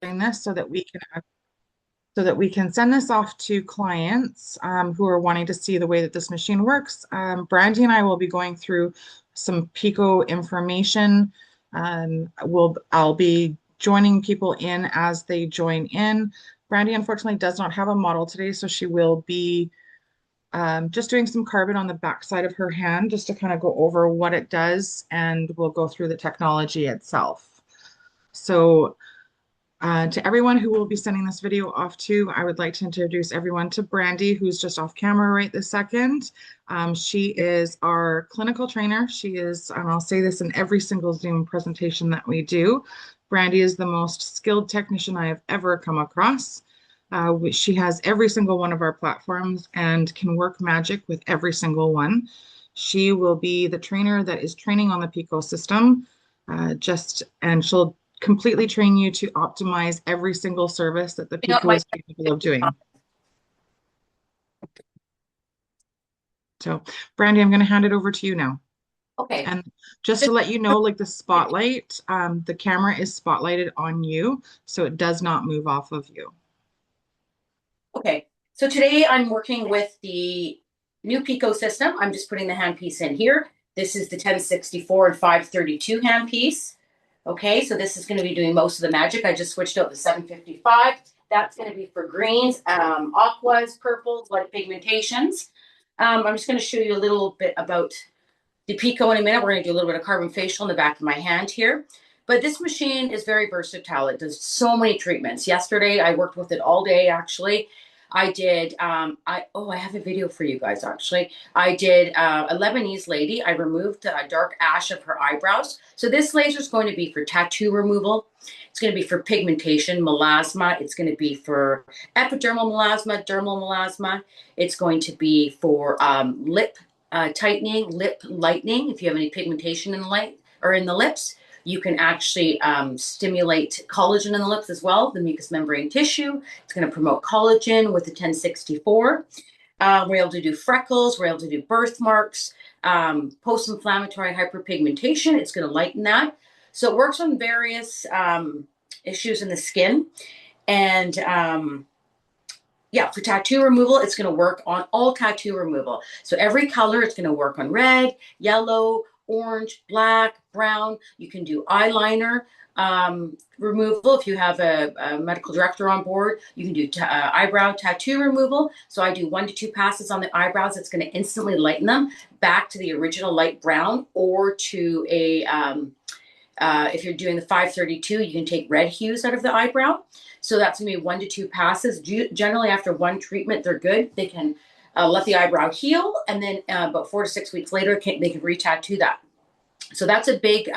doing this so that we can send this off to clients who are wanting to see the way that this machine works. Brandy and I will be going through some Pico information. I'll be joining people in as they join in. Brandy unfortunately does not have a model today, so she will be just doing some carbon on the back side of her hand just to kind of go over what it does, and we'll go through the technology itself. So to everyone who will be sending this video off to, I would like to introduce everyone to Brandy, who's just off camera right this second. She is our clinical trainer. She is, and I'll say this in every single Zoom presentation that we do, Brandy is the most skilled technician I have ever come across. She has every single one of our platforms and can work magic with every single one. She will be the trainer that is training on the Pico system, and she'll completely train you to optimize every single service that the Pico is capable of doing. So, Brandy, I'm going to hand it over to you now. Okay. And just to let you know, like the spotlight, the camera is spotlighted on you, so it does not move off of you. Okay. So today I'm working with the new Pico system. I'm just putting the handpiece in here. This is the 1064 and 532 handpiece. Okay, so this is going to be doing most of the magic. I just switched out the 755. That's going to be for greens, aquas, purples, light pigmentations. I'm just going to show you a little bit about the Pico in a minute. We're going to do a little bit of carbon facial in the back of my hand here. But this machine is very versatile. It does so many treatments. Yesterday, I worked with it all day, actually. I did, I have a video for you guys, actually. I did a Lebanese lady. I removed a dark ash of her eyebrows. So this laser is going to be for tattoo removal. It's going to be for pigmentation, melasma. It's going to be for epidermal melasma, dermal melasma. It's going to be for lip tightening, lip lightening. If you have any pigmentation in the light or in the lips, you can actually stimulate collagen in the lips as well, the mucous membrane tissue. It's going to promote collagen with the 1064. We're able to do freckles. We're able to do birthmarks, post-inflammatory hyperpigmentation. It's going to lighten that. So it works on various issues in the skin. And for tattoo removal, it's going to work on all tattoo removal. So every color, it's going to work on red, yellow, orange, black, brown. You can do eyeliner removal. If you have a medical director on board, you can do eyebrow tattoo removal. So I do 1 to 2 passes on the eyebrows. It's going to instantly lighten them back to the original light brown, or to a, if you're doing the 532, you can take red hues out of the eyebrow. So that's going to be 1 to 2 passes. Generally, after one treatment, they're good. They can let the eyebrow heal, and then about 4 to 6 weeks later, they can re-tattoo that. So that's a big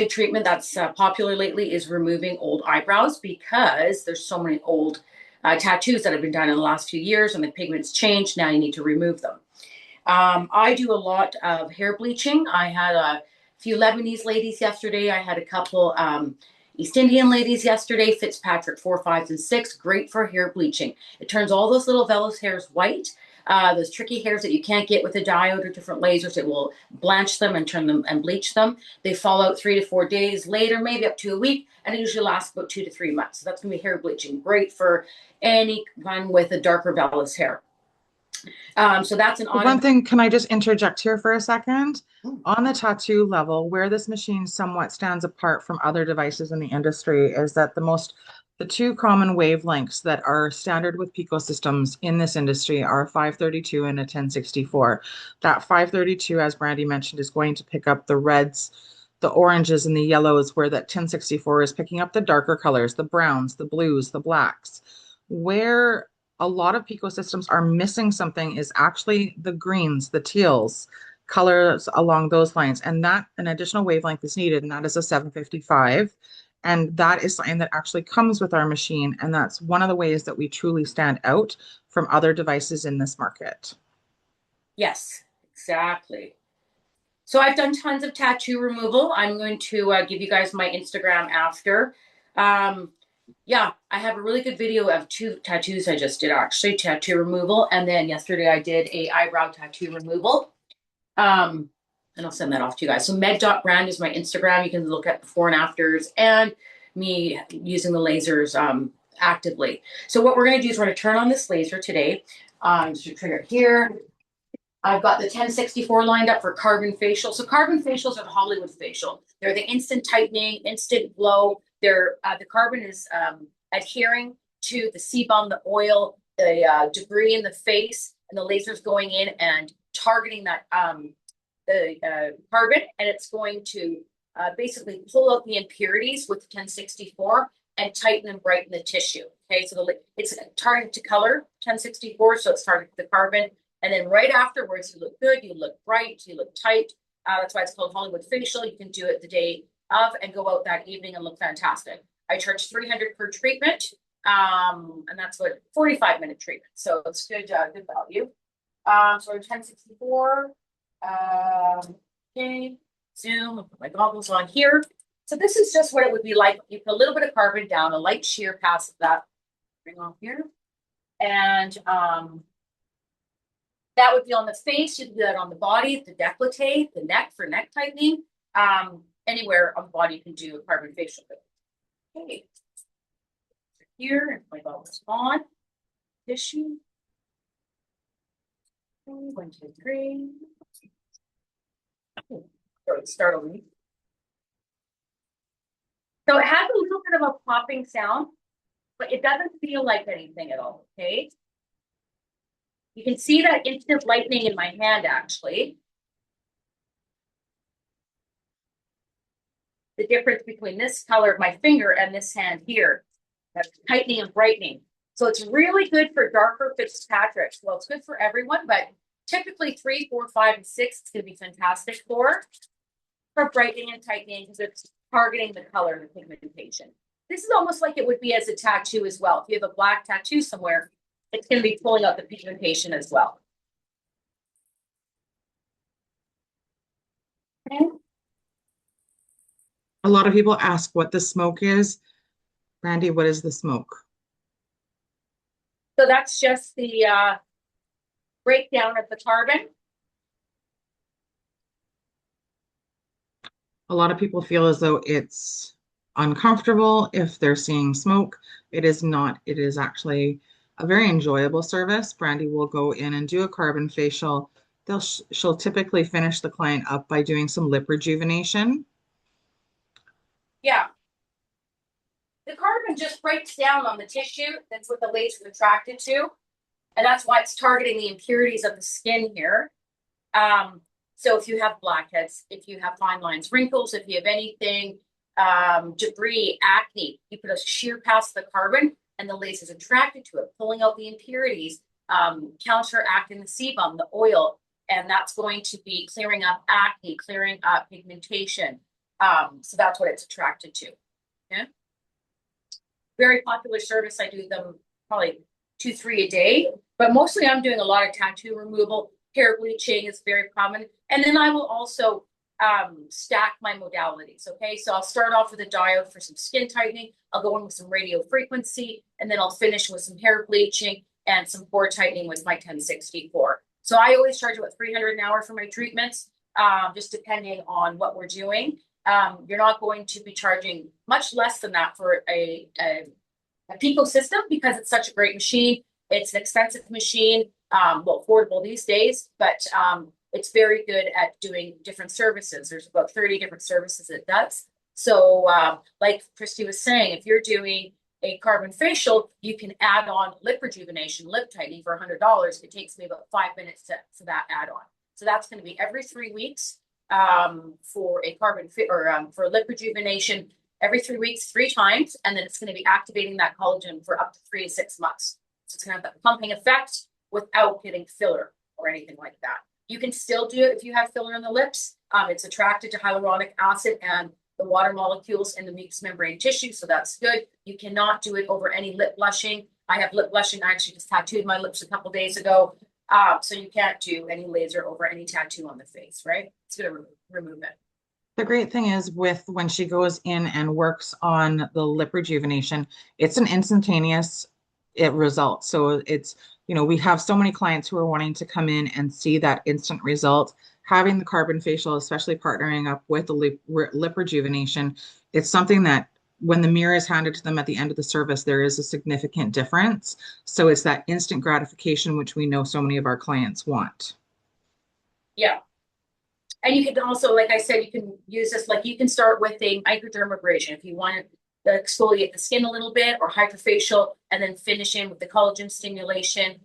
treatment that's popular lately, is removing old eyebrows, because there's so many old tattoos that have been done in the last few years, and the pigments changed. Now you need to remove them. I do a lot of hair bleaching. I had a few Lebanese ladies yesterday. I had a couple East Indian ladies yesterday, Fitzpatrick 4, 5, and 6, great for hair bleaching. It turns all those little vellus hairs white. Those tricky hairs that you can't get with a diode or different lasers, it will blanch them and turn them and bleach them. They fall out 3 to 4 days later, maybe up to a week, and it usually lasts about 2 to 3 months. So that's going to be hair bleaching, great for anyone with a darker vellus hair. So that's an One thing, can I just interject here for a second? On the tattoo level, where this machine somewhat stands apart from other devices in the industry is that the two common wavelengths that are standard with Pico systems in this industry are a 532 and a 1064. That 532, as Brandy mentioned, is going to pick up the reds, the oranges, and the yellows, where that 1064 is picking up the darker colors, the browns, the blues, the blacks. Where a lot of Pico systems are missing something is actually the greens, the teals, colors along those lines. And that an additional wavelength is needed, and that is a 755. And that is something that actually comes with our machine. And that's one of the ways that we truly stand out from other devices in this market. Yes, exactly. So I've done tons of tattoo removal. I'm going to give you guys my Instagram after. I have a really good video of 2 tattoos I just did, actually, tattoo removal. And then yesterday I did a eyebrow tattoo removal. And I'll send that off to you guys. So med.brand is my Instagram. You can look at before and afters. And me using the lasers actively. So what we're going to do is we're going to turn on this laser today. Just trigger it here. I've got the 1064 lined up for carbon facial. So carbon facials are the Hollywood facial. They're the instant tightening, instant glow. They're the carbon is adhering to the sebum, the oil, the debris in the face, and the laser's going in and targeting that the carbon, and it's going to basically pull out the impurities with the 1064 and tighten and brighten the tissue. Okay, so it's targeted to color 1064, so it's targeted to the carbon. And then right afterwards, you look good, you look bright, you look tight. That's why it's called Hollywood facial. You can do it the day of and go out that evening and look fantastic. I charge $300 per treatment, and that's what 45-minute treatment. So it's good, good value. So 1064. Okay, zoom. I'll put my goggles on here. So this is just what it would be like. You put a little bit of carbon down, a light shear past that. Bring on here, and that would be on the face. You can do that on the body, the décolleté, the neck for neck tightening. Anywhere on the body you can do a carbon facial. Okay. Here, and my goggles on. Tissue. 1, 2, 3. Start over. So it has a little bit of a popping sound, but it doesn't feel like anything at all. Okay. You can see that instant lightening in my hand, actually. The difference between this color of my finger and this hand here. That's tightening and brightening. So it's really good for darker Fitzpatrick. Well, it's good for everyone, but typically 3, 4, 5, and 6 is going to be fantastic for brightening and tightening because it's targeting the color and the pigmentation. This is almost like it would be as a tattoo as well. If you have a black tattoo somewhere, it's going to be pulling out the pigmentation as well. Okay. A lot of people ask what the smoke is. Brandy, what is the smoke? So that's just the breakdown of the carbon. A lot of people feel as though it's uncomfortable if they're seeing smoke. It is not. It is actually a very enjoyable service. Brandy will go in and do a carbon facial. She'll typically finish the client up by doing some lip rejuvenation. Yeah. The carbon just breaks down on the tissue. That's what the laser is attracted to. And that's why it's targeting the impurities of the skin here. So if you have blackheads, if you have fine lines, wrinkles, if you have anything, debris, acne, you put a shear past the carbon and the laser is attracted to it, pulling out the impurities, counteracting the sebum, the oil, and that's going to be clearing up acne, clearing up pigmentation. So that's what it's attracted to. Yeah. Very popular service. I do them probably 2, 3 a day, but mostly I'm doing a lot of tattoo removal. Hair bleaching is very common. And then I will also stack my modalities. Okay, so I'll start off with a diode for some skin tightening. I'll go in with some radio frequency, and then I'll finish with some hair bleaching and some pore tightening with my 1064. So I always charge about $300 an hour for my treatments, just depending on what we're doing. You're not going to be charging much less than that for a Pico system because it's such a great machine. It's an expensive machine, well, affordable these days, but it's very good at doing different services. There's about 30 different services it does. So like Christy was saying, if you're doing a carbon facial, you can add on lip rejuvenation, lip tightening for $100. It takes me about 5 minutes to that add on. So that's going to be every 3 weeks for a carbon fit or for lip rejuvenation every 3 weeks, 3 times. And then it's going to be activating that collagen for up to 3 to 6 months. So it's going to have that pumping effect without getting filler or anything like that. You can still do it if you have filler in the lips. It's attracted to hyaluronic acid and the water molecules in the mucous membrane tissue, so that's good. You cannot do it over any lip blushing. I have lip blushing. I actually just tattooed my lips a couple days ago. So you can't do any laser over any tattoo on the face, right? It's going to remove it. The great thing is with when she goes in and works on the lip rejuvenation, it's an instantaneous result. So it's, we have so many clients who are wanting to come in and see that instant result. Having the carbon facial, especially partnering up with the lip rejuvenation, it's something that when the mirror is handed to them at the end of the service, there is a significant difference. So it's that instant gratification, which we know so many of our clients want. Yeah. And you can also, like I said, you can use this, like you can start with a microdermabrasion if you want to exfoliate the skin a little bit, or hyperfacial, and then finish in with the collagen stimulation,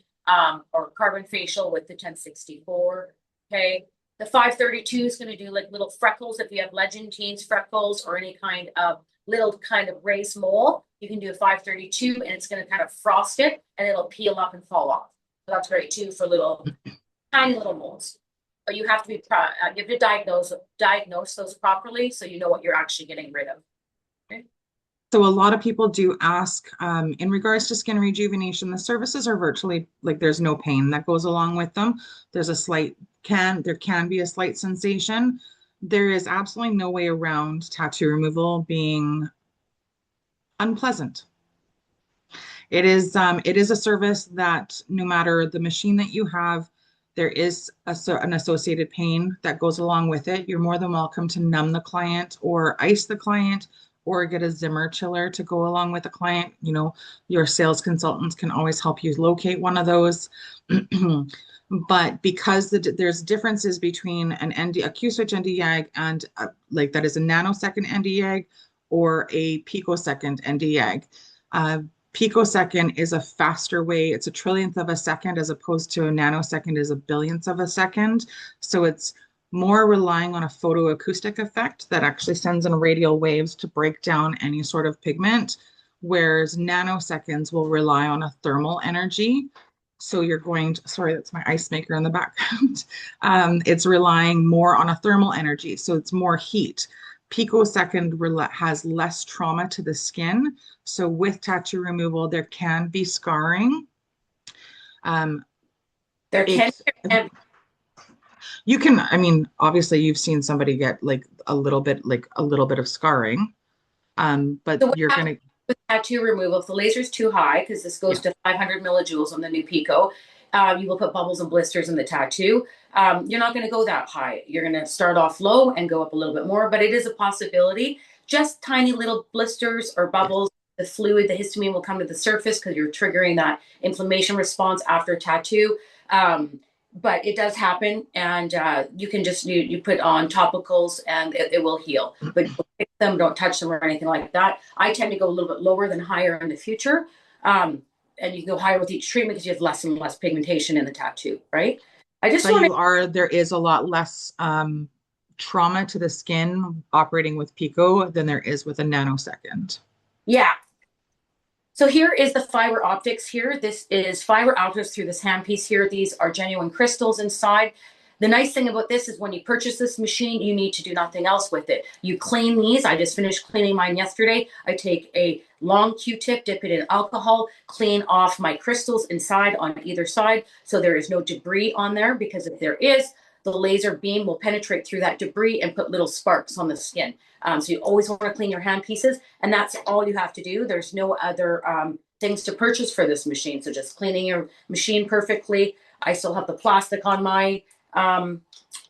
or carbon facial with the 1064. Okay. The 532 is going to do like little freckles. If you have legentines freckles or any kind of little kind of raised mole, you can do a 532 and it's going to kind of frost it and it'll peel up and fall off. So that's great too for little tiny little moles. But you have to be you have to diagnose those properly so you know what you're actually getting rid of. Okay? So a lot of people do ask, in regards to skin rejuvenation, the services are virtually like there's no pain that goes along with them. There's a there can be a slight sensation. There is absolutely no way around tattoo removal being unpleasant. It is a service that no matter the machine that you have, there is an associated pain that goes along with it. You're more than welcome to numb the client or ice the client or get a Zimmer chiller to go along with the client. You know, your sales consultants can always help you locate one of those. But because there's differences between a Q-switch Nd:YAG and like that is a nanosecond Nd:YAG or a picosecond Nd:YAG. Picosecond is a faster way. It's a trillionth of a second as opposed to a nanosecond is a billionth of a second. So it's more relying on a photoacoustic effect that actually sends in radial waves to break down any sort of pigment, whereas nanoseconds will rely on a thermal energy. So you're going to, sorry, that's my ice maker in the background. It's relying more on a thermal energy. So it's more heat. Picosecond has less trauma to the skin. So with tattoo removal, there can be scarring. There can It, you can, I mean, obviously you've seen somebody get like a little bit of scarring. But so what you're happens gonna, with tattoo removal, if the laser is too high, because this goes yeah. to 500 millijoules on the new Pico, you will put bubbles and blisters in the tattoo. You're not going to go that high. You're going to start off low and go up a little bit more, but it is a possibility. Just tiny little blisters or bubbles, the fluid, the histamine will come to the surface because you're triggering that inflammation response after tattoo. But it does happen, and you can just you put on topicals and it will heal. But don't pick them, don't touch them or anything like that. I tend to go a little bit lower than higher in the future, and you can go higher with each treatment because you have less and less pigmentation in the tattoo, right? I just But want to, there is a lot less trauma to the skin operating with Pico than there is with a nanosecond. yeah. So here is the fiber optics here. This is fiber optics through this handpiece here. These are genuine crystals inside. The nice thing about this is when you purchase this machine, you need to do nothing else with it. You clean these. I just finished cleaning mine yesterday. I take a long Q-tip, dip it in alcohol, clean off my crystals inside on either side so there is no debris on there, because if there is, the laser beam will penetrate through that debris and put little sparks on the skin. So you always want to clean your hand pieces, and that's all you have to do. There's no other things to purchase for this machine. So just cleaning your machine perfectly. I still have the plastic on my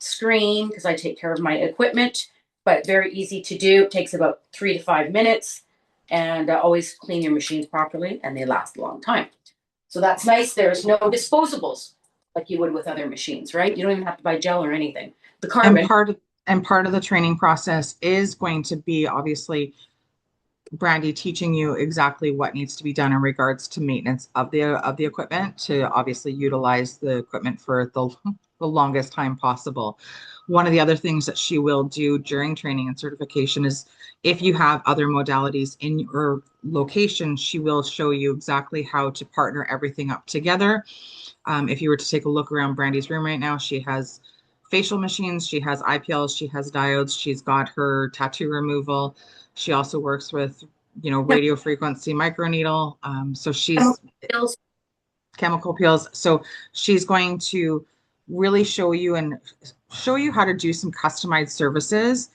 screen because I take care of my equipment, but very easy to do. It takes about 3 to 5 minutes, and always clean your machines properly, and they last a long time. So that's nice. There's no disposables like you would with other machines, right? You don't even have to buy gel or anything. The And carbon. part of the training process is going to be obviously Brandy teaching you exactly what needs to be done in regards to maintenance of the equipment to obviously utilize the equipment for the longest time possible. One of the other things that she will do during training and certification is if you have other modalities in your location, she will show you exactly how to partner everything up together. If you were to take a look around Brandy's room right now, she has facial machines, she has IPLs, she has diodes, she's got her tattoo removal. She also works with, radio frequency microneedle. So she's chemical peels. So she's going to really show you how to do some customized services.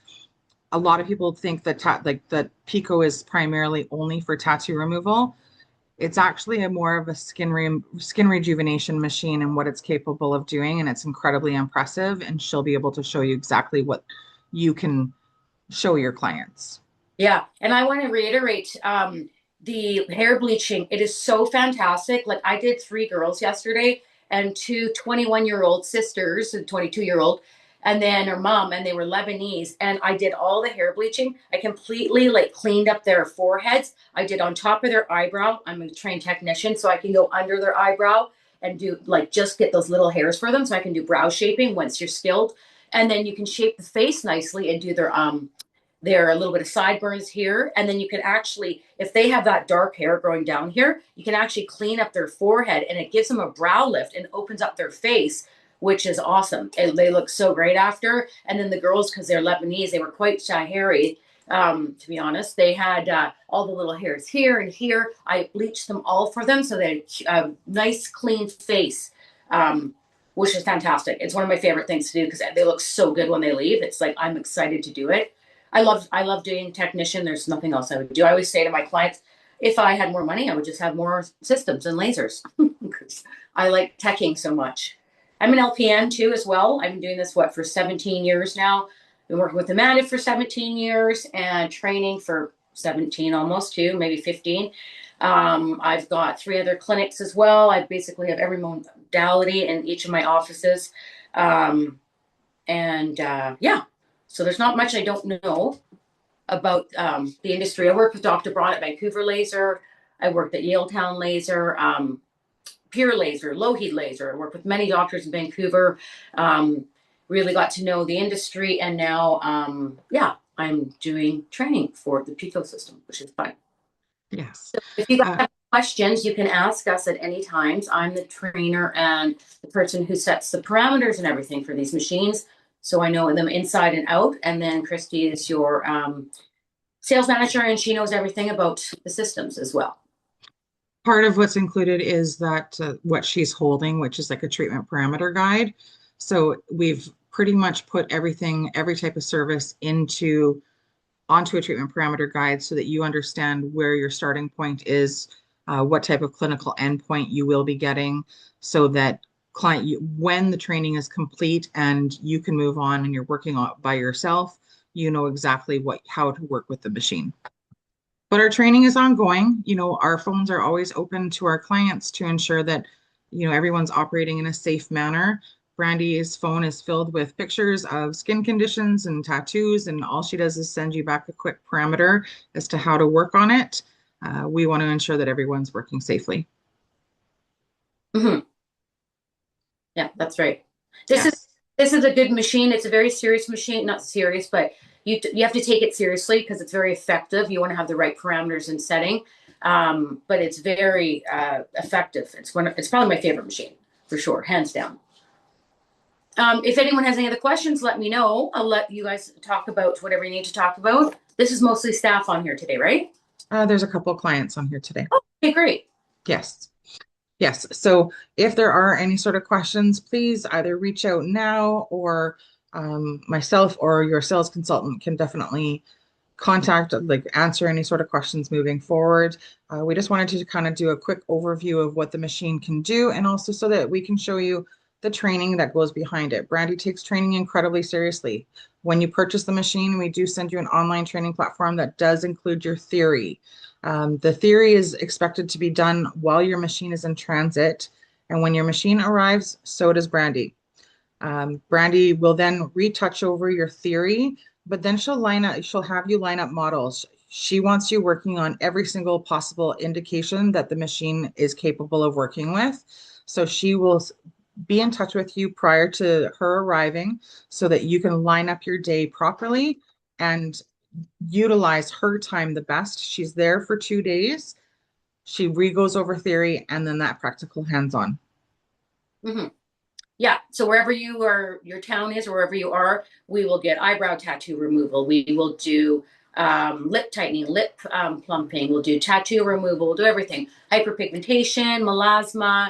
A lot of people think that that Pico is primarily only for tattoo removal. It's actually more of a skin rejuvenation machine and what it's capable of doing, and it's incredibly impressive. And she'll be able to show you exactly what you can show your clients. Yeah, and I want to reiterate the hair bleaching. It is so fantastic. Like I did three girls yesterday and two 21-year-old sisters, a 22-year-old, and then her mom, and they were Lebanese. And I did all the hair bleaching. I completely like cleaned up their foreheads. I did on top of their eyebrow. I'm a trained technician, so I can go under their eyebrow and do like just get those little hairs for them. So I can do brow shaping once you're skilled. And then you can shape the face nicely and do their a little bit of sideburns here. And then you can actually, if they have that dark hair growing down here, you can actually clean up their forehead and it gives them a brow lift and opens up their face, which is awesome. And they look so great after. And then the girls, because they're Lebanese, they were quite hairy. To be honest, they had all the little hairs here and here. I bleached them all for them so they had a nice, clean face. Which is fantastic. It's one of my favorite things to do because they look so good when they leave. It's like I'm excited to do it. I love doing technician. There's nothing else I would do. I always say to my clients, if I had more money, I would just have more systems and lasers because I like teching so much. I'm an LPN too as well. I've been doing this for 17 years now. Been working with Amanda for 17 years and training for 17 almost too, maybe 15. I've got three other clinics as well. I basically have every modality in each of my offices. Yeah, so there's not much I don't know about the industry. I worked with Dr. Braun at Vancouver Laser. I worked at Yaletown Laser, Pure Laser, Low Heat Laser. I worked with many doctors in Vancouver. Really got to know the industry, and now, yeah, I'm doing training for the Pico system, which is fun. Yes. If you guys Uh, have questions, you can ask us at any times. I'm the trainer and the person who sets the parameters and everything for these machines. So I know them inside and out. And then Christy is your sales manager, and she knows everything about the systems as well. Part of what's included is that what she's holding, which is like a treatment parameter guide. So we've pretty much put everything, every type of service onto a treatment parameter guide so that you understand where your starting point is, what type of clinical endpoint you will be getting, so that when the training is complete and you can move on and you're working on by yourself, you know exactly how to work with the machine. But our training is ongoing. Our phones are always open to our clients to ensure that, everyone's operating in a safe manner. Brandy's phone is filled with pictures of skin conditions and tattoos, and all she does is send you back a quick parameter as to how to work on it. We want to ensure that everyone's working safely. Mm-hmm. Yeah, that's right. This is Yes. this is a good machine. It's a very serious machine, not serious, but you have to take it seriously because it's very effective. You want to have the right parameters and setting, but it's very effective. It's probably my favorite machine for sure, hands down. If anyone has any other questions, let me know. I'll let you guys talk about whatever you need to talk about. This is mostly staff on here today, right? There's a couple of clients on here today. Okay, great. Yes. Yes. So if there are any sort of questions, please either reach out now, or myself or your sales consultant can definitely like answer any sort of questions moving forward. We just wanted to kind of do a quick overview of what the machine can do, and also so that we can show you the training that goes behind it. Brandy takes training incredibly seriously. When you purchase the machine, we do send you an online training platform that does include your theory. The theory is expected to be done while your machine is in transit, and when your machine arrives, so does Brandy. Brandy will then retouch over your theory, but then she'll have you line up models. She wants you working on every single possible indication that the machine is capable of working with. So she will be in touch with you prior to her arriving so that you can line up your day properly and utilize her time the best. She's there for 2 days. She re-goes over theory and then that practical hands-on. Mm-hmm. Yeah. So wherever your town is, or wherever you are, we will get eyebrow tattoo removal. We will do lip tightening, lip plumping. We'll do tattoo removal. We'll do everything. Hyperpigmentation, melasma,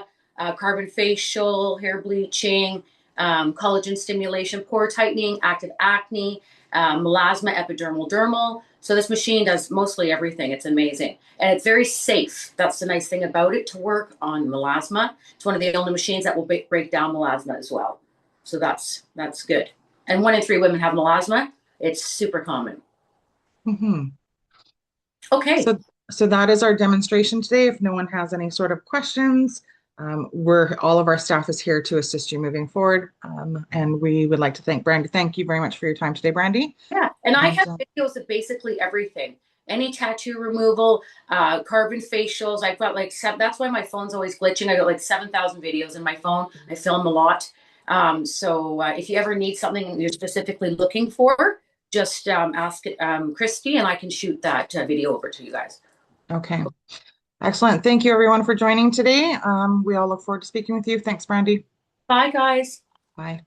carbon facial, hair bleaching, collagen stimulation, pore tightening, active acne, melasma, epidermal, dermal. So this machine does mostly everything. It's amazing. And it's very safe. That's the nice thing about it to work on melasma. It's one of the only machines that will break down melasma as well. So that's good. And 1 in 3 women have melasma. It's super common. Mm-hmm. Okay. So, so that is our demonstration today. If no one has any sort of questions, all of our staff is here to assist you moving forward. And we would like to thank Brandy. Thank you very much for your time today, Brandy. Yeah. And I And have videos of basically everything. Any tattoo removal, carbon facials. I've got like seven. That's why my phone's always glitching. I got like 7,000 videos in my phone. I film a lot. So if you ever need something you're specifically looking for, just ask Christy and I can shoot that video over to you guys. okay, excellent. Thank you everyone for joining today. We all look forward to speaking with you. Thanks, Brandy. Bye, guys. Bye.